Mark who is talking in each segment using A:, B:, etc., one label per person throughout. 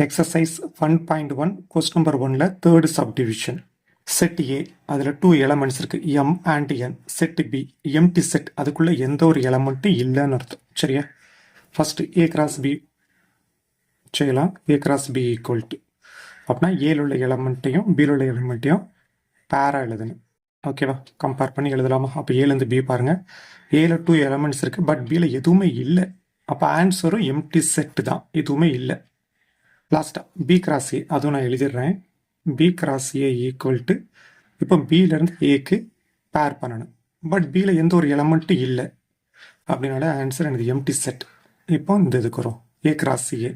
A: Exercise 1.1 question number 1ல third subdivision. Set A அதில் 2 elements இருக்குது, M and N. Set B empty set, அதுக்குள்ளே எந்த ஒரு எலமெண்ட்டும் இல்லைன்னு அர்த்தம். சரியா? ஃபஸ்ட்டு ஏ கிராஸ் பி செய்யலாம். A cross B equal to அப்படின்னா ஏல உள்ள எலமெண்ட்டையும் பியில் உள்ள எலமெண்ட்டையும் பேராக எழுதணும். ஓகேவா? கம்பேர் பண்ணி எழுதலாமா? அப்போ ஏலேருந்து பி பாருங்கள். ஏல 2 எலமெண்ட்ஸ் இருக்குது, பட் பியில் எதுவுமே இல்லை. அப்போ ஆன்சரும் எம்டி செட்டு தான், எதுவுமே இல்லை. லாஸ்ட்டாக பி கிராஸ் ஏ, அதுவும் நான் எழுதிடுறேன். B cross A equal to, இப்போ பியிலேருந்து ஏக்கு பேர் பண்ணணும், பட் பியில் எந்த ஒரு எலமெண்ட்டும் இல்லை அப்படின்னால ஆன்சர் எனக்கு எம்டி செட். இப்போ இந்த இதுக்கு வரும் ஏ கிராஸ் ஏ.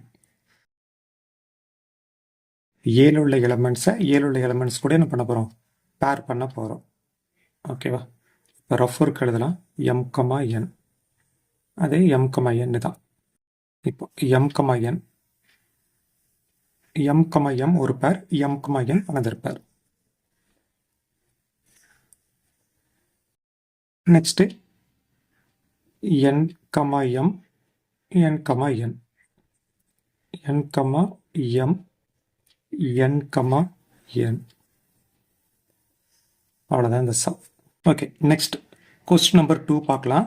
A: ஏல உள்ள எலமெண்ட்ஸ் கூட என்ன பண்ண போகிறோம்? பேர் பண்ண போகிறோம். ஓகேவா? இப்போ ரஃப் ஒர்க் எழுதலாம். எம் கமா என், அதே எம் கமா என் தான். இப்போ M comma N, M comma M ஒரு pair, M comma N another pair. Next N comma M, N comma N, N comma M, N comma N. அவ்வளோதான் இந்த sum. Okay, next question number 2 பார்க்கலாம்.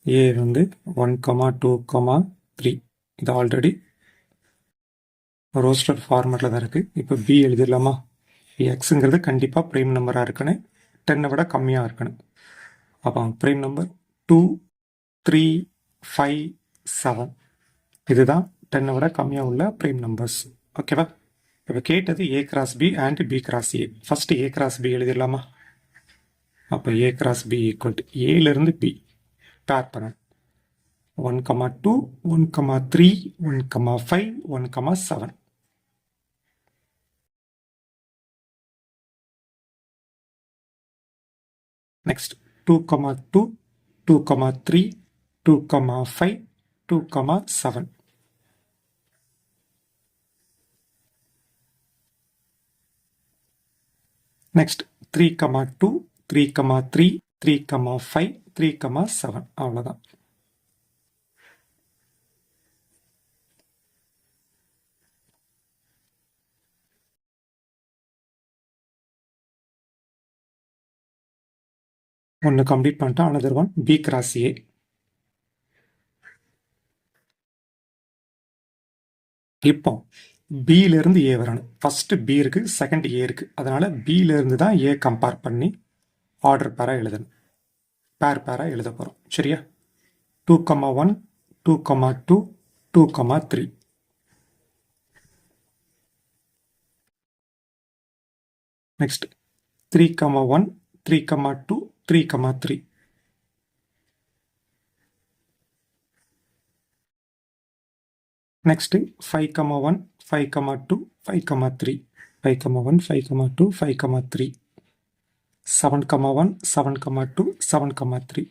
A: ஏ வந்து 1,2,3. இது already roster ஃபார்மேட்டில் தான் இருக்குது. இப்போ பி எழுதிடலாமா? எக்ஸுங்கிறது கண்டிப்பாக ப்ரைம் நம்பராக இருக்கணும், 10 விட கம்மியாக இருக்கணும். அப்போ ப்ரைம் நம்பர் 2, 3, 5, 7 இதுதான் 10 விட கம்மியாக உள்ள ப்ரைம் நம்பர்ஸ். ஓகேவா? இப்போ கேட்டது A cross B and B cross A. First A cross B எழுதிடலாமா? அப்போ A cross B equal to ஏலேருந்து பி பேர் பண்ணணும். 1,2, 1,3, 1,5, 1,7. Next 2,2, 2,3, 2,5, 2,7. Next 3,2, 3,3, 3,5, 3,7. அவ்வளோதான். ஒன்று கம்ப்ளீட் பண்ணிட்டோம். Another one B cross A. இப்போ பியிலேருந்து ஏ வரணும். ஃபஸ்ட்டு பி இருக்குது, செகண்ட் ஏ இருக்குது. அதனால் பியிலேருந்து தான் ஏ கம்பேர் பண்ணி ஆர்டர் பேராக எழுதணும், பேராக எழுத போகிறோம். சரியா? 2,1, 2,2, 2,3. நெக்ஸ்ட் 3,1, 3,2, 3,3. Next 5,1, 5,2, 5,3, 5,1, 5,2, 5,3, 7,1, 7,2, 7,3.